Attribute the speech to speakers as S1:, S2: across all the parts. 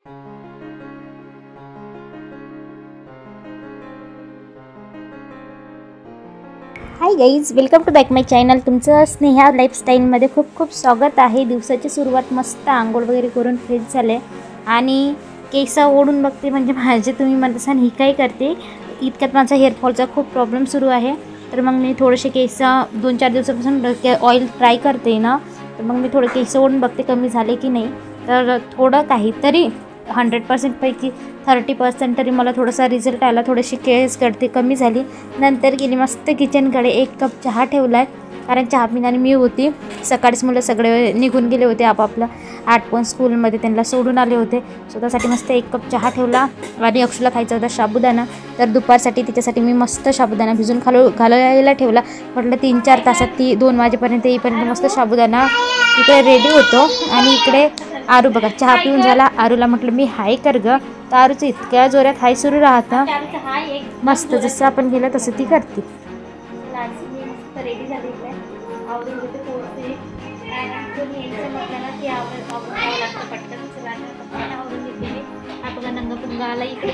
S1: High guys, welcome to back my channel. तुमचं स्नेहा लाईफस्टाईलमध्ये खूप खूप स्वागत आहे। दिवसाची सुरुवात मस्त आंघोळ वगैरे करून फ्रेश झाले आणि केस ओढून बघते, म्हणजे माझे तुम्ही म्हणत असाल ही काय करते। इतक्यात माझा हेअरफॉलचा खूप प्रॉब्लेम सुरू आहे, तर मग मी थोडेसे केस 2-4 दिवसापासून ऑइल ट्राय करते ना, तर मग मी थोडे केस ओढून बघते कमी झाले की नाही। तर थोडं काहीतरी 100% पैकी 30% तरी मला थोडासा रिझल्ट आला, थोडीशी केस गळती कमी झाली। नंतर गेली मस्त किचनकडे, 1 कप चहा ठेवला आहे, कारण चहा पिणारी मी होती। सकाळीच मुलं सगळे निघून गेले होते आपापल्या 8 पण स्कूलमध्ये, त्यांना सोडून आले होते। स्वतःसाठी मस्त 1 कप चहा ठेवला आणि अक्षूला खायचा होता साबुदाणा, तर दुपारसाठी तिच्यासाठी मी मस्त साबुदाणा भिजून घालायला ठेवला। म्हटलं 3-4 तासात ती 2 वाजेपर्यंत येईपर्यंत मस्त साबुदाणा इकडे रेडी होतो। आणि इकडे आरू बघा चहा पिऊन झाला। आरूला म्हटलं मी हाय कर ग, तर आरूचं इतक्या जोरात हाय सुरू राहतं, मस्त जसं आपण गेलं तसं ती करते। मस्त रेडी झाली इकडे आवरून घेते पोहोचते, लागतं पटकन आवरून घेते। हा बघा नंगा पुंगा आला इकडे,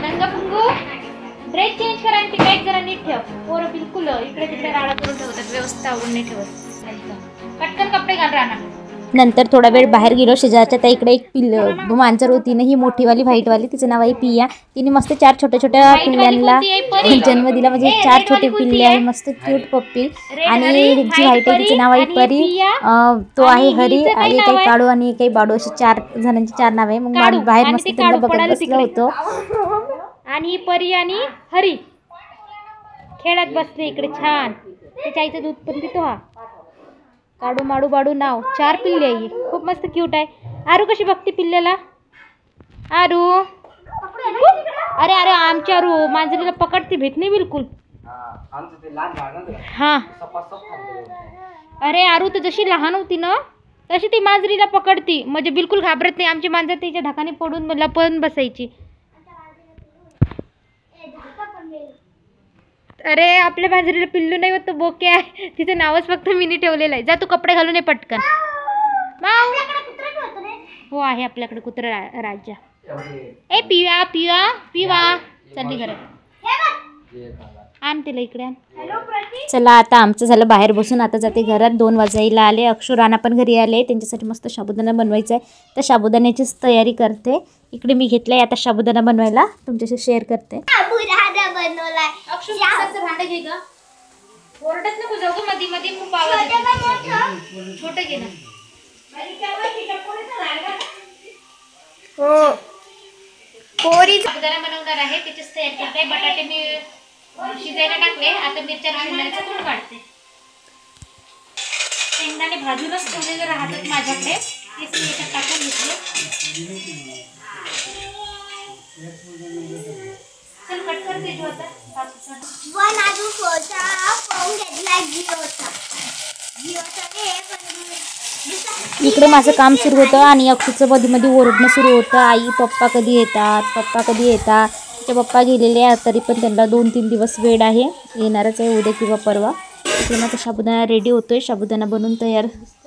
S1: नंगा पुंगू ड्रेस चेंज करा आणि बॅग जरा नीट ठेव। पोरं बिलकुल इकडे तिकडे राडा करून ठेवतात, व्यवस्था आवरून नाही ठेवत। पटकन कपडे घाल राहणार। नंतर थोडा वेळ बाहेर गेलो, शेजारच्या त्या इकडे एक मांजर होती ना, ही मोठीवाली व्हाईटवाली, तिचं नाव आहे पिया। तिने मस्त 4 छोट्या पिल्ल्यांना जन्म दिला, म्हणजे 4 छोटे पिल्ले आहे, मस्त क्यूट पप्पी। आणि जी व्हाईट आहे तिचं नाव आहे परी, तो आहे हरी, एक आहे काळू आणि एक आहे बाडू, अशी 4 जणांची 4 नाव आहे। मग बाहेर मस्त त्यांना बघत बसलो होतो, आणि परी आणि हरी खेळत बसले इकडे छान। त्याच्या आईचं दूध पण पितो हा। काडू माडू बाडू नाव, 4 पिल्ले आहे, खूप मस्त क्यूट आहे। आरू कशी बघते पिल्ल्याला, आरू अरे अरे आमची आरू मांजरीला पकडते, भेट नाही बिलकुल। हा अरे आरू तर जशी लहान होती ना तशी ती मांजरीला पकडती, म्हणजे बिलकुल घाबरत नाही। आमची मांजर तिच्या ढाकाने पडून लपून बसायची। अरे आपल्या मांजरीला पिल्लू नाही होत, तो बोके आहे, तिचं नावच फक्त मिनी ठेवलेलं आहे। जा तू कपडे घालून ये पटकन। हो आहे आपल्याकडे कुत्रा राजा। ए पिवा पिवा पिवा, चालली घरात, आण तिला इकडे आण। चला आता आमचं झालं बाहेर बसून, आता जाते घरात। 2 वाजायला आले, अक्षू राणा पण घरी आले, त्यांच्यासाठी मस्त साबुदाणा बनवायचा आहे, तर साबुदाण्याचीच तयारी करते। इकडे मी घेतलाय आता साबुदाणा बनवायला, तुमच्याशी शेअर करते। अक्षू मिक्सरचं भांडं घे ग, ओरडत नको जाऊ ग मध्ये मध्ये, खूप आवाज येतो। छोटं घे ना। हो पोरी साबुदाणा बनवणार आहे, त्याचीच तयारी करते। बटाटे मी शिजायला टाकले, आता मिरच्या शेंगदाण्याचं कूट काढते। शेंगदाणे भाजूनच ठेवलेले राहतात माझ्याकडे, तेच मी याच्यात टाकून घेतले। चल कट करते जो आता इकडे माझं काम सुरू होतं आणि अक्षूचं मध्ये मध्ये ओरडणं सुरू होतं, आई पप्पा कधी येतात, पप्पा कधी येतात। तिचे पप्पा गेलेले आहेत, तरी पण त्यांना 2-3 दिवस वेळ आहे, येणारच आहे उद्या किंवा परवा। इकडे माझा साबुदाणा रेडी होतोय, साबुदाणा बनवून तयार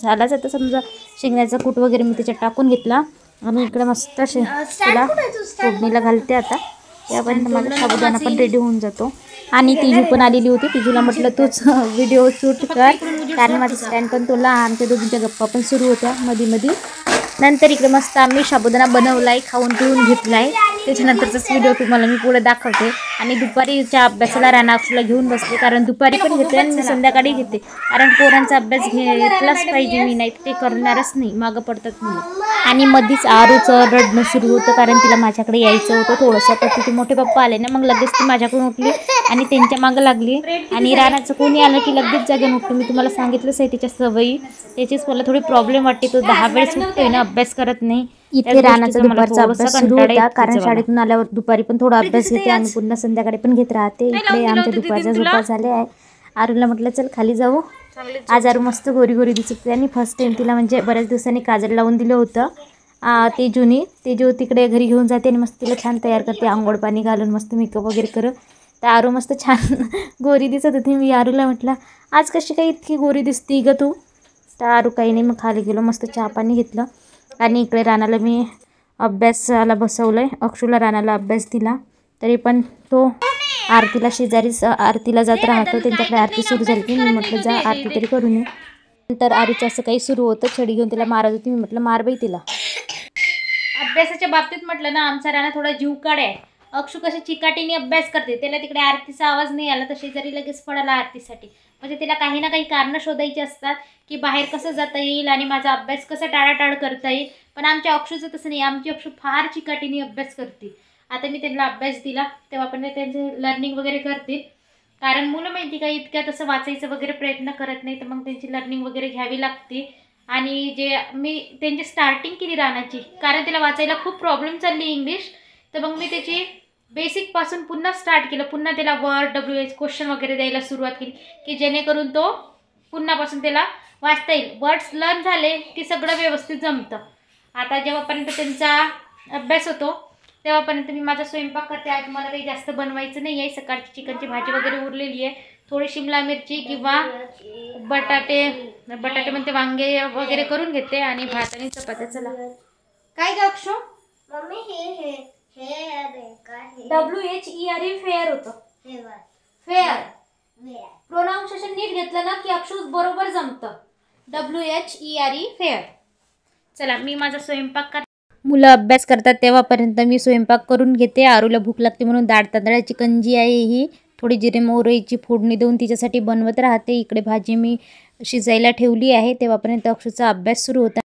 S1: झालाच आता समजा। शेंगण्याचा कूट वगैरे मी त्याच्यात टाकून घेतला आणि इकडे मस्त त्याला फोडणीला घालते आता, त्यापर्यंत माझा साबुदाणा पण रेडी होऊन जातो। आणि तिजू पण आलेली होती, तिजूला म्हटलं तूच व्हिडिओ शूट कर, कारण माझं स्टँड पण तोडला, आमच्या दोघींच्या गप्पा पण सुरू होत्या मध्ये मध्ये। नंतर इकडे मस्त आम्ही साबुदाणा बनवलाय, खाऊन पिऊन घेतलाय, त्याच्यानंतरचाच व्हिडिओ तुम्हाला मी पुढे दाखवते। आणि दुपारीच्या अभ्यासाला राणा अक्षूला घेऊन बसते, कारण दुपारी पण घेते आणि संध्याकाळी घेते, कारण पोरांचा अभ्यास घेतलाच पाहिजे मी, नाही ते करणारच नाही, मागं पडतात मुलं। आणि मध्येच आरूचं रडणं सुरू होतं, कारण तिला माझ्याकडे यायचं होतं थोडंसं, तर तिथे मोठे पप्पा आले ना, मग लगेच ती माझ्याकडून उठली आणि त्यांच्या मागं लागली। आणि राणाचं कोणी आलं की लगेच जागेन उठतो, मी तुम्हाला सांगितलंच आहे तिच्या सवयी, त्याचीच मला थोडी प्रॉब्लेम वाटते, तो 10 वेळेस उठतोय ना, अभ्यास करत नाही। इथे राणाचा दुपारचा अभ्यास सुरू होता, कारण शाळेतून आल्यावर दुपारी पण थोडा अभ्यास घेते आणि पुन्हा संध्याकाळी पण घेत राहते। इकडे आमच्या दुपारच्या झोपा झाल्या आहे। आरूला म्हटलं चल खाली जाऊ, आज आरू मस्त गोरी गोरी दिसत होती, आणि फर्स्ट टाइम तिला म्हणजे बऱ्याच दिवसांनी काजल लावून दिलं होतं। तेजू तिकडे घरी घेऊन जाते आणि मस्त तिला छान तयार करते, आंघोळ पाणी घालून मस्त मेकअप वगैरे कर। तर आरू मस्त छान गोरी दिसत होती। मी आरूला म्हटलं आज कशी काही इतकी गोरी दिसती ग तू, तर आरू काही नाही, मग खाली गेलो, मस्त चहा पाणी घेतलं आणि इकडे रानाला मी अभ्यासाला बसवलंय. अक्षूला रानाला अभ्यास दिला, तरी पण तो आरतीला शेजारी आरतीला जात राहतो. त्यांच्याकडे आरती सुरू झाली की मी म्हटलं जा आरती तरी करून ये. नंतर आरूचं असं काही सुरू होतं, छडी घेऊन तिला मारत होती. मी म्हटलं मार बाई तिला. अभ्यासाच्या बाबतीत म्हटलं ना, आमचा राणा थोडा जीवकाड आहे. अक्षू कशी चिकाटीने अभ्यास करते, त्याला तिकडे आरतीचा आवाज नाही आला तर शेजारी लगेच पडाला आरतीसाठी. म्हणजे तिला काही ना काही कारणं शोधायची असतात की बाहेर कसं जाता येईल आणि माझा अभ्यास कसा टाळाटाळ करता येईल. पण आमच्या अक्षूचं तसं नाही. आमची अक्षू फार चिकाटीने अभ्यास करते. आता मी त्यांना अभ्यास दिला तेव्हा पण त्यांचे लर्निंग वगैरे करतील. कारण मुलं माहिती का इतक्या तसं वाचायचं वगैरे प्रयत्न करत नाही, तर मग त्यांची लर्निंग वगैरे घ्यावी लागते. आणि जे मी त्यांची स्टार्टिंग केली रानाची, कारण त्याला वाचायला खूप प्रॉब्लेम चालली इंग्लिश, तर मग मी त्याची बेसिकपासून पुन्हा स्टार्ट केलं. पुन्हा त्याला वर्ड WH क्वेश्चन वगैरे द्यायला सुरुवात केली की जेणेकरून तो पुन्हापासून त्याला वाचता येईल. वर्ड्स लर्न झाले की सगळं व्यवस्थित जमतं. आता जेव्हापर्यंत त्यांचा अभ्यास होतो तेव्हापर्यंत मी माझा स्वयंपाक करते. आज मला काही जास्त बनवायचं नाही आहे. सकाळची चिकनची भाजी वगैरे उरलेली आहे. थोडी शिमला मिरची किंवा बटाटे म्हणते वांगे वगैरे करून घेते आणि भात आणि चपात्या. चला काय ग अक्षू?
S2: मम्मी हे
S1: WHERE फेअर होतं. फेअर प्रोनाउन्सिएशन नीट घेतलं ना की अक्षू बरोबर जमतं. WHERE fair. चला मी माझा स्वयंपाक कर. मुलं अभ्यास करतात तेव्हापर्यंत मी स्वयंपाक करून घेते. आरूला भूक लागते म्हणून डाळ तांदळाची कंजी आहे ही. थोडी जिरे मोहरीची फोडणी देऊन तिच्यासाठी बनवत राहते. इकडे भाजी मी शिजायला ठेवली आहे. तेव्हापर्यंत अक्षूचा अभ्यास सुरू होता.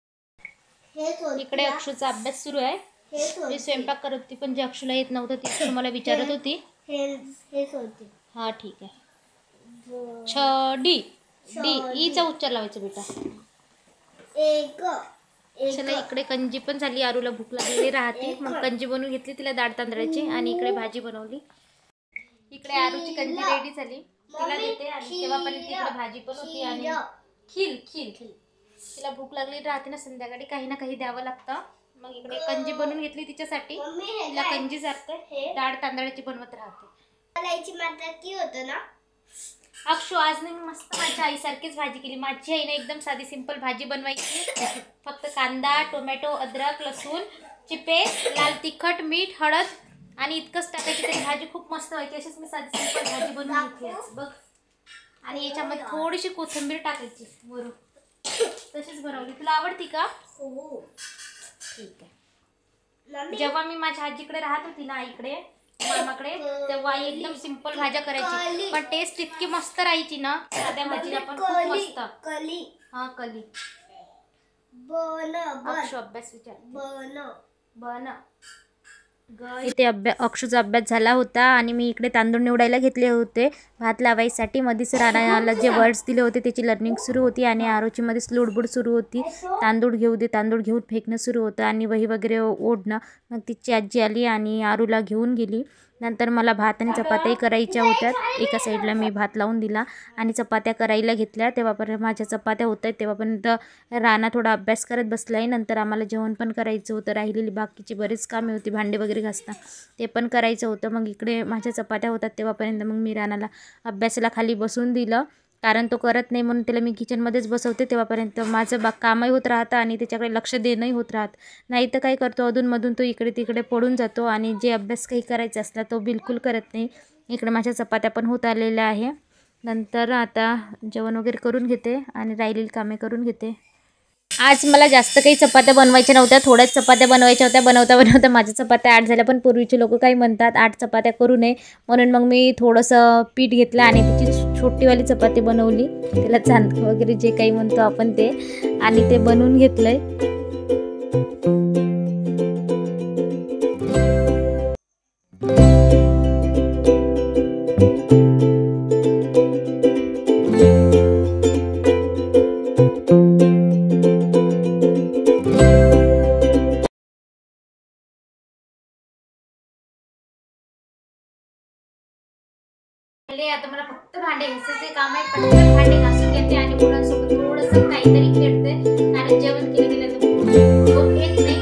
S1: इकडे अक्षूचा अभ्यास सुरू आहे. मी स्वयंपाक करत होती, पण जे अक्षूला येत नव्हतं ती अक्षू मला विचारत होती. हा ठीक आहे. छडी डी ईचा उच्चार लावायचा बेटा. चला इकडे कंजी पण झाली. आरूला भूक लागलेली राहते, मग कंजी बनवून घेतली तिला डाळ तांदळाची आणि इकडे भाजी बनवली. इकडे आरूची कंजी रेडी झाली, तिला देते. आणि तेव्हापर्यंत इकडे भाजी पण होती आणि खीर तिला भूक लागली राहते ना, संध्याकाळी काही ना काही द्यावं लागतं. मग इकडे कंजी बनवून घेतली तिच्यासाठी. तिला कंजी जाते, डाळ तांदळाची बनवत राहते. अक्षू आज नाही मस्त माझ्या आईसारखीच भाजी केली. माझी आईने एकदम साधी सिंपल भाजी बनवायची. फक्त कांदा, टोमॅटो, अद्रक, लसूण ची पेस्ट, लाल तिखट, मीठ, हळद आणि इतकंच टाकायची. तरी भाजी खूप मस्त व्हायची. अशीच मी साधी सिंपल भाजी बनवून घेतली बघ. आणि याच्यामध्ये थोडीशी कोथिंबीर टाकायची वरून. तशीच बनवली. तुला आवडती का?
S2: हो
S1: ठीक आहे. जेव्हा मी माझ्या आजीकडे राहत होती ना, इकडे मामाकडे, तेव्हा आई एकदम सिंपल भाज्या करायची, पण टेस्ट इतकी मस्त राहायची ना साध्या भाजीला पण खूप मस्त.
S2: कली.
S1: हा कली. अक्षू अभ्यास विचार बन. इथे अक्षूचा अभ्यास झाला होता आणि मी इकडे तांदूळ निवडायला घेतले होते भात लावायसाठी. मध्येच राणाला जे वर्ड्स दिले होते त्याची लर्निंग सुरू होती आणि आरोची मध्येच लुडबुड सुरू होती. तांदूळ घेऊन फेकणं सुरू होतं आणि वही वगैरे ओढणं. मग तिची आजी आली आणि आरूला घेऊन गेली. नंतर मला भात आणि चपात्याही करायच्या होत्या. एका साईडला मी भात लावून दिला आणि चपात्या करायला घेतल्या. तेव्हापर्यंत माझ्या चपात्या होत आहेत. तेव्हापर्यंत राणा थोडा अभ्यास करत बसला आहे. नंतर आम्हाला जेवण पण करायचं होतं. राहिलेली बाकीची बरीच कामे होती, भांडे वगैरे घासता ते पण करायचं होतं. मग इकडे माझ्या चपात्या होतात. तेव्हापर्यंत मग मी राणाला अभ्यासाला खाली बसून दिलं, कारण तो करत नाही म्हणून त्याला मी किचनमध्येच बसवते. तेव्हापर्यंत माझं कामही होत राहतं आणि त्याच्याकडे लक्ष देणंही होत राहत नाही. तर काय करतो, अधूनमधून तो इकडे तिकडे पडून जातो आणि जे अभ्यास काही करायचा असला तो बिलकुल करत नाही. इकडे माझ्या चपात्या पण होत आलेल्या आहे. नंतर आता जेवण वगैरे करून घेते आणि राहिलेली कामे करून घेते. आज मला जास्त काही चपात्या बनवायच्या नव्हत्या, थोड्याच चपात्या बनवायच्या होत्या. बनवता माझ्या चपात्या 8 झाल्या. पण पूर्वीचे लोक काही म्हणतात 8 चपात्या करू नये, म्हणून मग मी थोडंसं पीठ घेतलं आणि त्याची छोटीवाली चपाती बनवली. त्याला चांदक वगैरे जे काही म्हणतो आपण ते, आणि ते बनवून घेतलं आहे. आता मला फक्त भांडे घासायचे काम आहे. पटकन भांडे घासून घेते आणि मुलांसोबत थोडंसं काहीतरी खेळते, कारण जेवण केलं तर झोप येत नाही.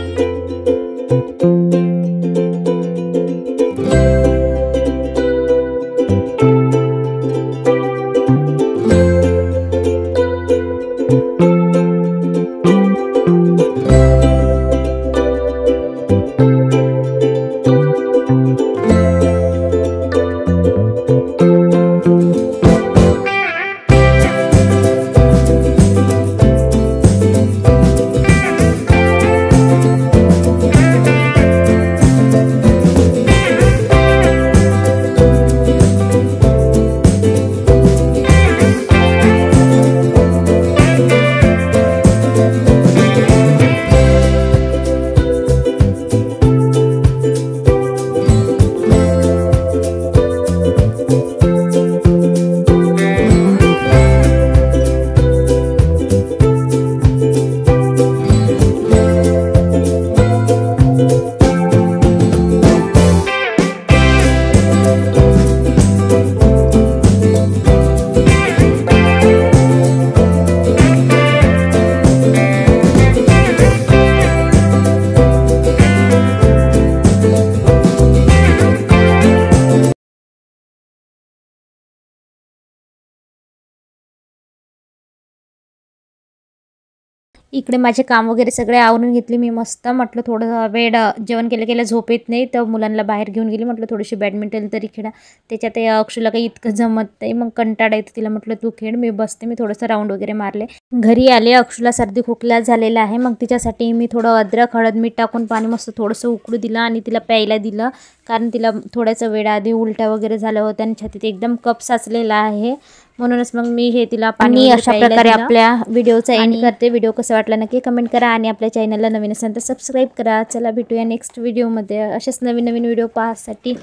S1: इकडे माझे काम वगैरे सगळे आवरून घेतले मी मस्त. म्हटलं थोडं वेळ जेवण केलं झोप येत नाही तर मुलांना बाहेर घेऊन गेली. म्हटलं थोडीशी बॅडमिंटन तरी खेळा. त्याच्यात अक्षूला काही इतकं जमत नाही, मग कंटाळा येतो तिला. म्हटलं तू खेळ, मी बसते. मी थोडंसं राऊंड वगैरे मारले. घरी आले, अक्षूला सर्दी खोकला झालेला आहे. मग तिच्यासाठी मी थोडं अद्रक हळद मीठ टाकून पाणी मस्त थोडंसं उकळू दिलं आणि तिला प्यायला दिलं. कारण तिला थोड्याचा वेळ आधी उलट्या वगैरे झाल्या होत्या आणि छातीत एकदम कफ साचलेला आहे. म्हणूनच मग मी हे तिला पाणी अशा प्रकारे आपल्या व्हिडिओचा एंड करते. व्हिडिओ कसा वाटला नक्की कमेंट करा आणि आपल्या चॅनलला नवीन असाल तर सबस्क्राईब करा. चला भेटूया नेक्स्ट व्हिडिओमध्ये. असेच नवीन व्हिडिओ पाहण्यासाठी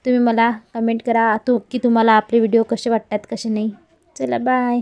S1: तुम्ही मला कमेंट करा की तुम्हाला आपले व्हिडिओ कसे वाटतात कसे नाही. चला बाय.